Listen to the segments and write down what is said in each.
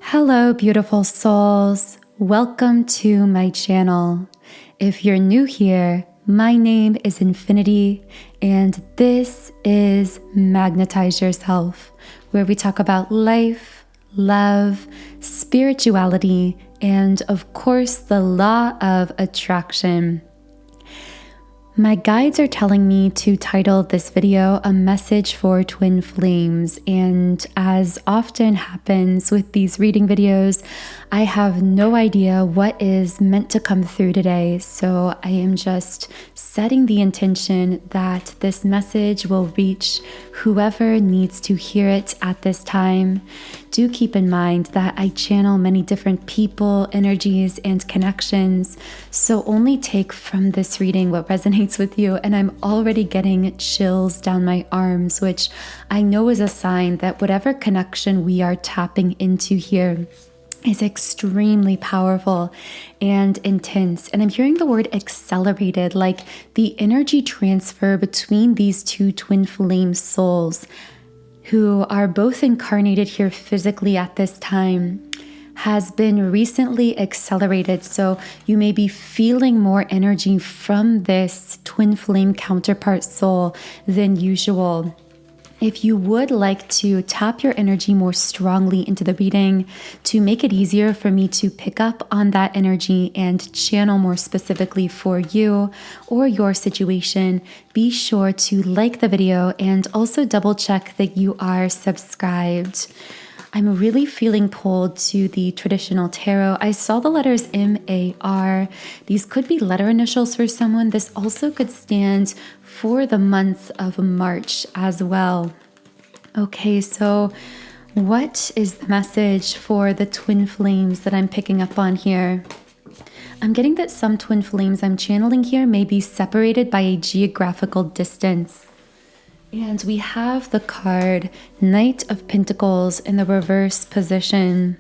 Hello, beautiful souls. Welcome to my channel. If you're new here, my name is Infinity, and this is Magnetize Yourself, where we talk about life, love, spirituality, and of course, the law of attraction. My guides are telling me to title this video A Message for Twin Flames, and as often happens with these reading videos, I have no idea what is meant to come through today, so I am just setting the intention that this message will reach whoever needs to hear it at this time. Do keep in mind that I channel many different people, energies, and connections, so only take from this reading what resonates with you. And I'm already getting chills down my arms, which I know is a sign that whatever connection we are tapping into here is extremely powerful and intense. And I'm hearing the word accelerated, like the energy transfer between these two twin flame souls who are both incarnated here physically at this time has been recently accelerated. So you may be feeling more energy from this twin flame counterpart soul than usual. If you would like to tap your energy more strongly into the reading to make it easier for me to pick up on that energy and channel more specifically for you or your situation, be sure to like the video and also double check that you are subscribed. I'm really feeling pulled to the traditional tarot. I saw the letters M-A-R. These could be letter initials for someone. This also could stand for the month of March as well. Okay, so what is the message for the twin flames that I'm picking up on here? I'm getting that some twin flames I'm channeling here may be separated by a geographical distance. And we have the card Knight of Pentacles in the reverse position.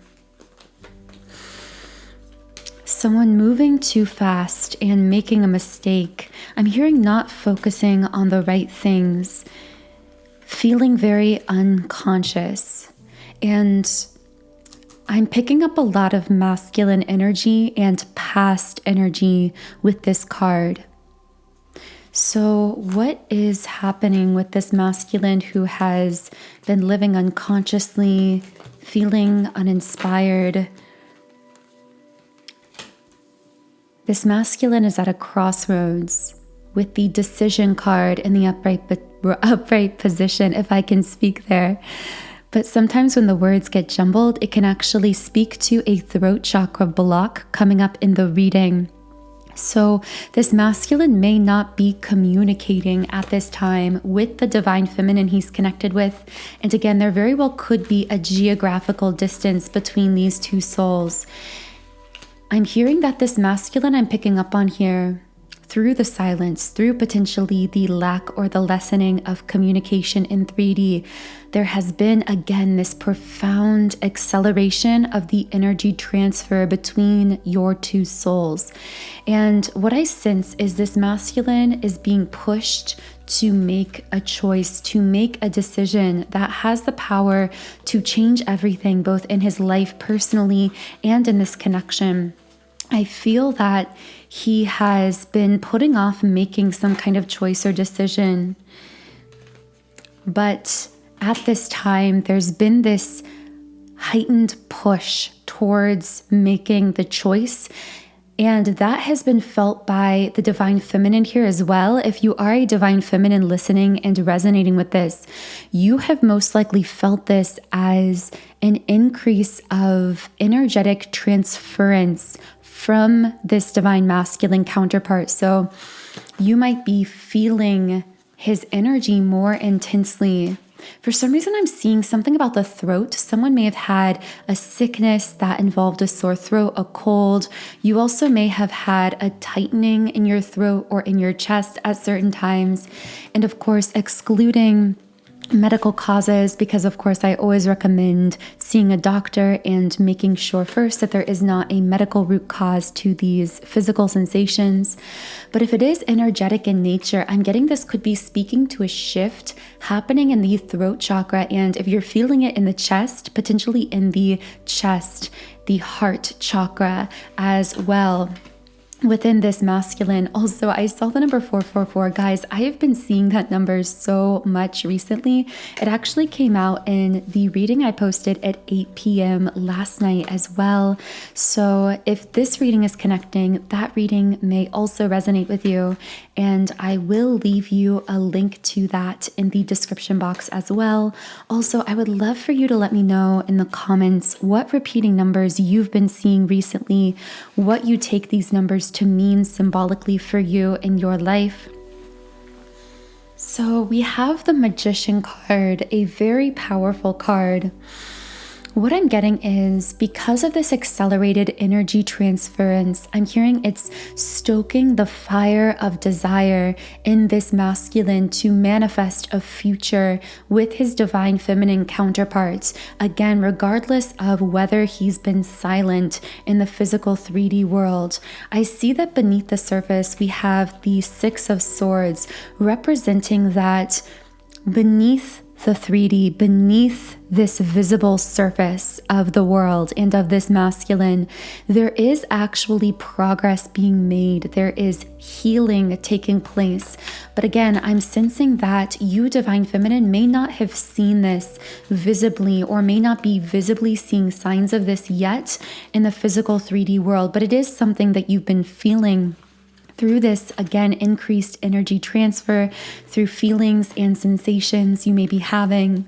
Someone moving too fast and making a mistake. I'm hearing not focusing on the right things, feeling very unconscious. And I'm picking up a lot of masculine energy and past energy with this card. So what is happening with this masculine who has been living unconsciously, feeling uninspired? This masculine is at a crossroads with the decision card in the upright position, if I can speak there. But sometimes when the words get jumbled, it can actually speak to a throat chakra block coming up in the reading. So this masculine may not be communicating at this time with the divine feminine he's connected with. And again, there very well could be a geographical distance between these two souls. I'm hearing that this masculine I'm picking up on here, through the silence, through potentially the lack or the lessening of communication in 3D, there has been, again, this profound acceleration of the energy transfer between your two souls. And what I sense is this masculine is being pushed to make a choice, to make a decision that has the power to change everything, both in his life personally and in this connection. I feel that he has been putting off making some kind of choice or decision. But at this time, there's been this heightened push towards making the choice. And that has been felt by the divine feminine here as well. If you are a divine feminine listening and resonating with this, you have most likely felt this as an increase of energetic transference from this divine masculine counterpart. So you might be feeling his energy more intensely. For some reason, I'm seeing something about the throat. Someone may have had a sickness that involved a sore throat, a cold. You also may have had a tightening in your throat or in your chest at certain times. And of course, excluding medical causes, because of course I always recommend seeing a doctor and making sure first that there is not a medical root cause to these physical sensations. But if it is energetic in nature, I'm getting this could be speaking to a shift happening in the throat chakra. And if you're feeling it in the chest, potentially in the chest, the heart chakra as well. Within this masculine. Also, I saw the number 444. Guys, I have been seeing that number so much recently. It actually came out in the reading I posted at 8 p.m. last night as well. So if this reading is connecting, that reading may also resonate with you. And I will leave you a link to that in the description box as well. Also, I would love for you to let me know in the comments what repeating numbers you've been seeing recently, what you take these numbers to mean symbolically for you in your life. So we have the Magician card, a very powerful card. What I'm getting is, because of this accelerated energy transference, I'm hearing it's stoking the fire of desire in this masculine to manifest a future with his divine feminine counterparts. Again, regardless of whether he's been silent in the physical 3D world. I see that beneath the surface, we have the Six of Swords, representing that beneath the 3D, beneath this visible surface of the world and of this masculine, there is actually progress being made. There is healing taking place. But again, I'm sensing that you, divine feminine, may not have seen this visibly, or may not be visibly seeing signs of this yet in the physical 3D world, but it is something that you've been feeling through this, again, increased energy transfer, through feelings and sensations you may be having.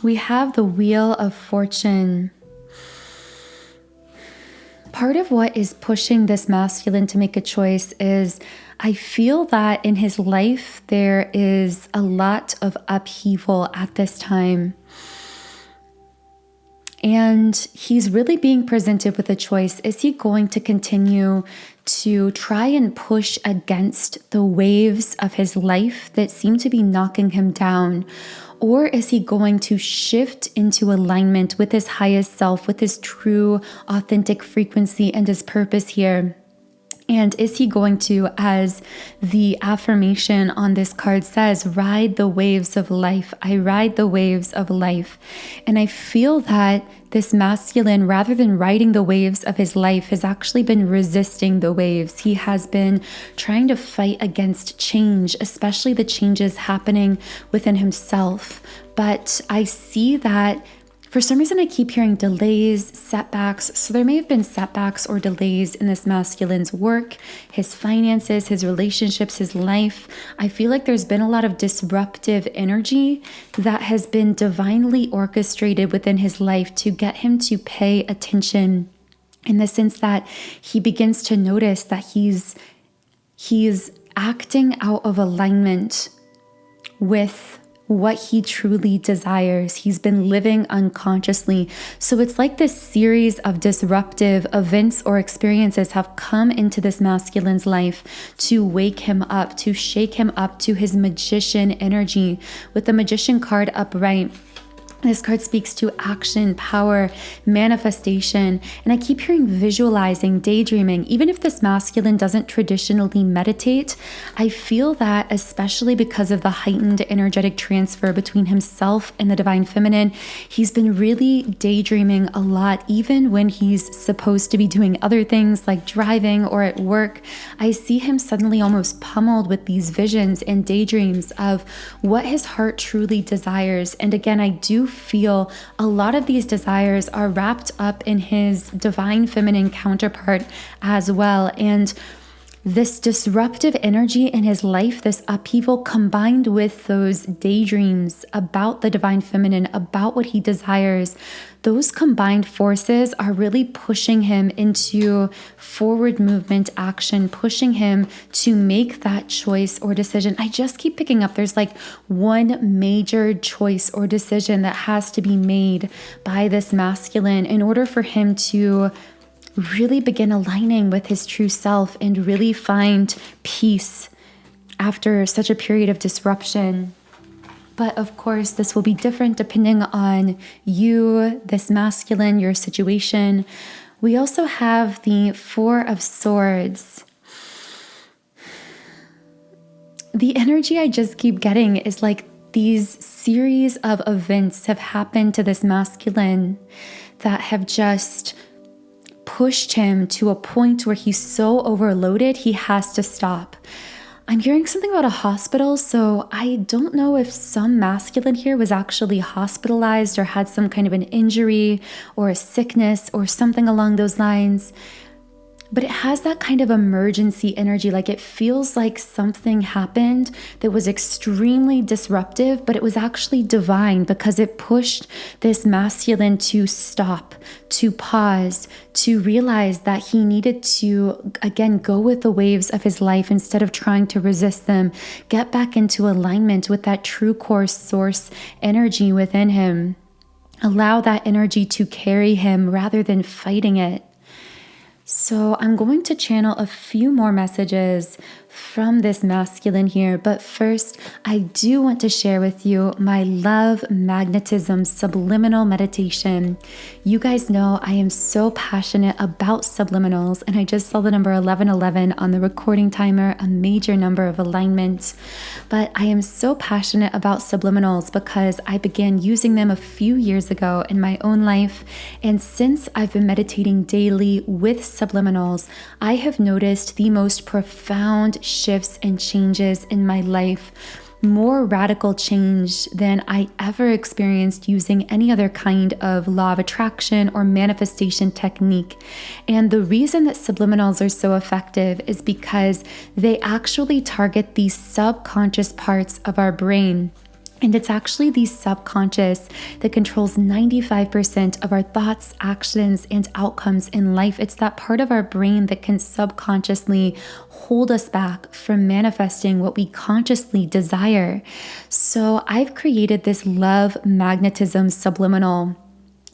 We have the Wheel of Fortune. Part of what is pushing this masculine to make a choice is, I feel that in his life there is a lot of upheaval at this time. And he's really being presented with a choice. Is he going to continue to try and push against the waves of his life that seem to be knocking him down? Or is he going to shift into alignment with his highest self, with his true, authentic frequency and his purpose here? And is he going to, as the affirmation on this card says, ride the waves of life? I ride the waves of life. And I feel that this masculine, rather than riding the waves of his life, has actually been resisting the waves. He has been trying to fight against change, especially the changes happening within himself. But I see that for some reason, I keep hearing delays, setbacks. So there may have been setbacks or delays in this masculine's work, his finances, his relationships, his life. I feel like there's been a lot of disruptive energy that has been divinely orchestrated within his life to get him to pay attention, in the sense that he begins to notice that he's acting out of alignment with what he truly desires. He's been living unconsciously. So it's like this series of disruptive events or experiences have come into this masculine's life to wake him up, to shake him up to his magician energy. With the Magician card upright, this card speaks to action, power, manifestation, and I keep hearing visualizing, daydreaming. Even if this masculine doesn't traditionally meditate, I feel that, especially because of the heightened energetic transfer between himself and the divine feminine, he's been really daydreaming a lot, even when he's supposed to be doing other things like driving or at work. I see him suddenly almost pummeled with these visions and daydreams of what his heart truly desires. And again, I do feel a lot of these desires are wrapped up in his divine feminine counterpart as well. And this disruptive energy in his life, this upheaval, combined with those daydreams about the divine feminine, about what he desires, those combined forces are really pushing him into forward movement action, pushing him to make that choice or decision. I just keep picking up, there's like one major choice or decision that has to be made by this masculine in order for him to really begin aligning with his true self and really find peace after such a period of disruption. But of course, this will be different depending on you, this masculine, your situation. We also have the Four of Swords. The energy I just keep getting is like these series of events have happened to this masculine that have just pushed him to a point where he's so overloaded, he has to stop. I'm hearing something about a hospital, so I don't know if some masculine here was actually hospitalized or had some kind of an injury or a sickness or something along those lines. But it has that kind of emergency energy, like it feels like something happened that was extremely disruptive, but it was actually divine because it pushed this masculine to stop, to pause, to realize that he needed to, again, go with the waves of his life instead of trying to resist them, get back into alignment with that true core source energy within him. Allow that energy to carry him rather than fighting it. So I'm going to channel a few more messages from this masculine here, but first I do want to share with you my love magnetism subliminal meditation. You guys know I am so passionate about subliminals, and I just saw the number 1111 on the recording timer, a major number of alignment. But I am so passionate about subliminals because I began using them a few years ago in my own life, and since I've been meditating daily with subliminals, I have noticed the most profound shifts and changes in my life, more radical change than I ever experienced using any other kind of law of attraction or manifestation technique. And the reason that subliminals are so effective is because they actually target these subconscious parts of our brain. And it's actually the subconscious that controls 95% of our thoughts, actions, and outcomes in life. It's that part of our brain that can subconsciously hold us back from manifesting what we consciously desire. So I've created this love magnetism subliminal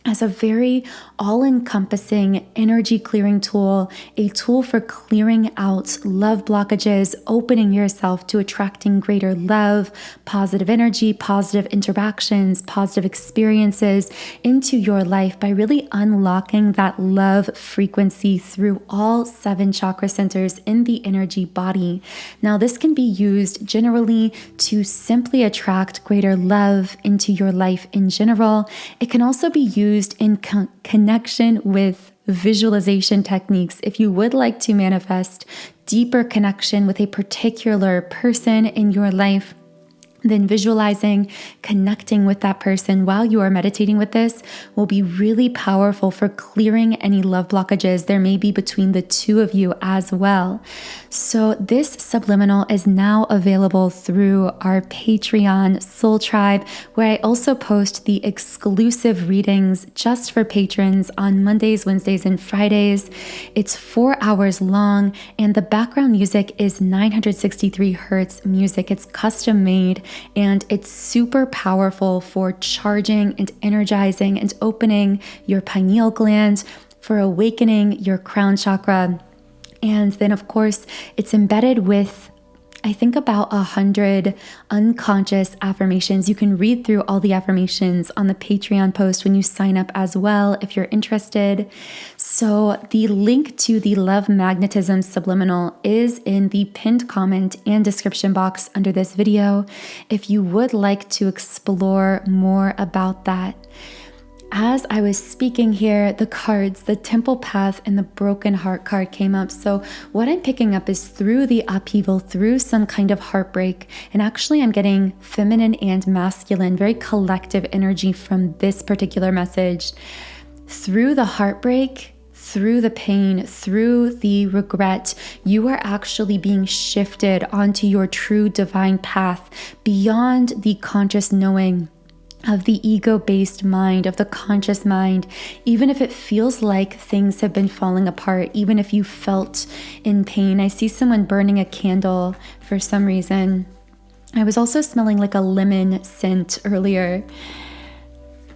as a very all-encompassing energy clearing tool, a tool for clearing out love blockages, opening yourself to attracting greater love, positive energy, positive interactions, positive experiences into your life by really unlocking that love frequency through all 7 chakra centers in the energy body. Now, this can be used generally to simply attract greater love into your life in general. It can also be used in connection with visualization techniques. If you would like to manifest deeper connection with a particular person in your life, then visualizing, connecting with that person while you are meditating with this will be really powerful for clearing any love blockages there may be between the two of you as well. So this subliminal is now available through our Patreon Soul Tribe, where I also post the exclusive readings just for patrons on Mondays, Wednesdays, and Fridays. It's 4 hours long, and the background music is 963 hertz music. It's custom made, and it's super powerful for charging and energizing and opening your pineal gland, for awakening your crown chakra. And then, of course, it's embedded with, I think, about 100 unconscious affirmations. You can read through all the affirmations on the Patreon post when you sign up as well, if you're interested. So the link to the Love Magnetism Subliminal is in the pinned comment and description box under this video if you would like to explore more about that. As I was speaking here, the cards, the Temple Path and the Broken Heart card came up. So what I'm picking up is through the upheaval, through some kind of heartbreak, and actually I'm getting feminine and masculine, very collective energy from this particular message. Through the heartbreak, through the pain, through the regret, you are actually being shifted onto your true divine path beyond the conscious knowing of the ego-based mind, of the conscious mind. Even if it feels like things have been falling apart, even if you felt in pain. I see someone burning a candle for some reason. I was also smelling like a lemon scent earlier.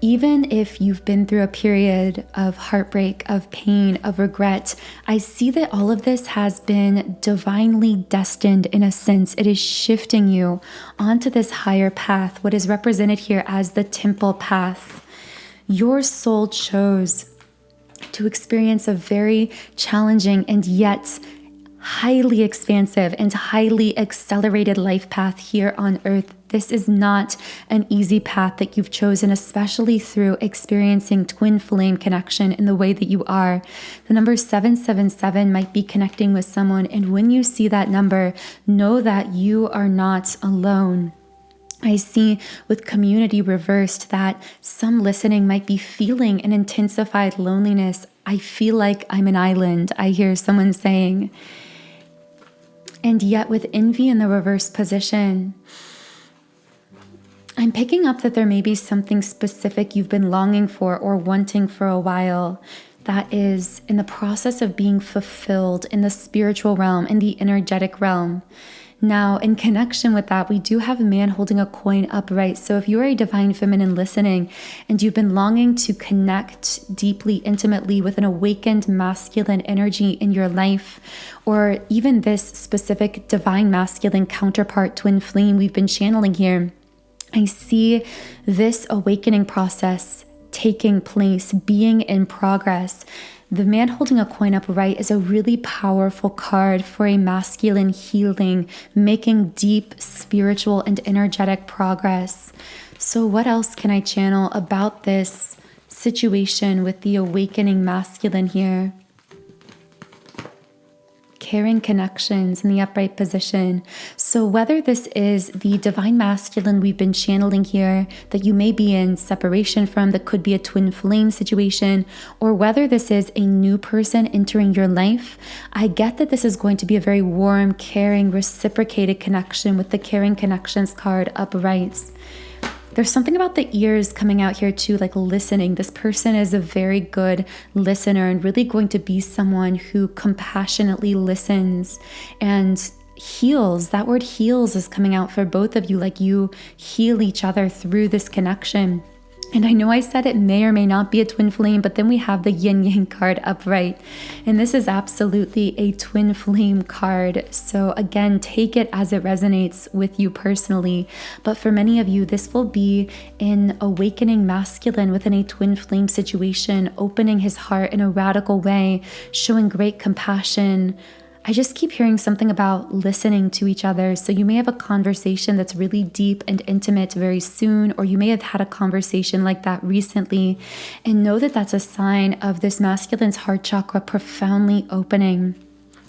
Even if you've been through a period of heartbreak, of pain, of regret, I see that all of this has been divinely destined in a sense. It is shifting you onto this higher path, what is represented here as the temple path. Your soul chose to experience a very challenging and yet highly expansive and highly accelerated life path here on earth. This is not an easy path that you've chosen, especially through experiencing twin flame connection in the way that you are. The number 777 might be connecting with someone, and when you see that number, know that you are not alone. I see with community reversed that some listening might be feeling an intensified loneliness. I feel like I'm an island, I hear someone saying. And yet with envy in the reverse position, I'm picking up that there may be something specific you've been longing for or wanting for a while that is in the process of being fulfilled in the spiritual realm, in the energetic realm. Now, in connection with that, we do have a man holding a coin upright. So if you are a divine feminine listening and you've been longing to connect deeply, intimately with an awakened masculine energy in your life, or even this specific divine masculine counterpart twin flame we've been channeling here, I see this awakening process taking place, being in progress. The man holding a coin upright is a really powerful card for a masculine healing, making deep spiritual and energetic progress. So what else can I channel about this situation with the awakening masculine here? Caring connections in the upright position. So whether this is the divine masculine we've been channeling here that you may be in separation from, that could be a twin flame situation, or whether this is a new person entering your life, I get that this is going to be a very warm, caring, reciprocated connection with the caring connections card upright. There's something about the ears coming out here too, like listening. This person is a very good listener and really going to be someone who compassionately listens and heals. That word heals is coming out for both of you, like you heal each other through this connection. And I know I said it may or may not be a twin flame, but then we have the yin yang card upright. And this is absolutely a twin flame card. So again, take it as it resonates with you personally. But for many of you, this will be an awakening masculine within a twin flame situation, opening his heart in a radical way, showing great compassion. I just keep hearing something about listening to each other. So you may have a conversation that's really deep and intimate very soon, or you may have had a conversation like that recently, and know that that's a sign of this masculine's heart chakra profoundly opening.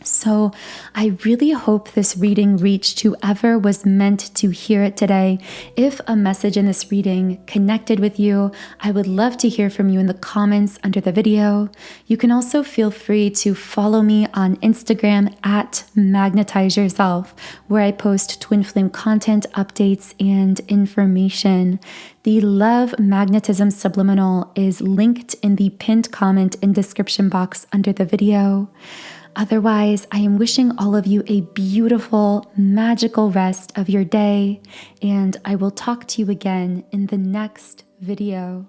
So I really hope this reading reached whoever was meant to hear it today. If a message in this reading connected with you, I would love to hear from you in the comments under the video. You can also feel free to follow me on Instagram at @magnetizeyourself, where I post twin flame content, updates, and information. The Love Magnetism Subliminal is linked in the pinned comment and description box under the video. Otherwise, I am wishing all of you a beautiful, magical rest of your day, and I will talk to you again in the next video.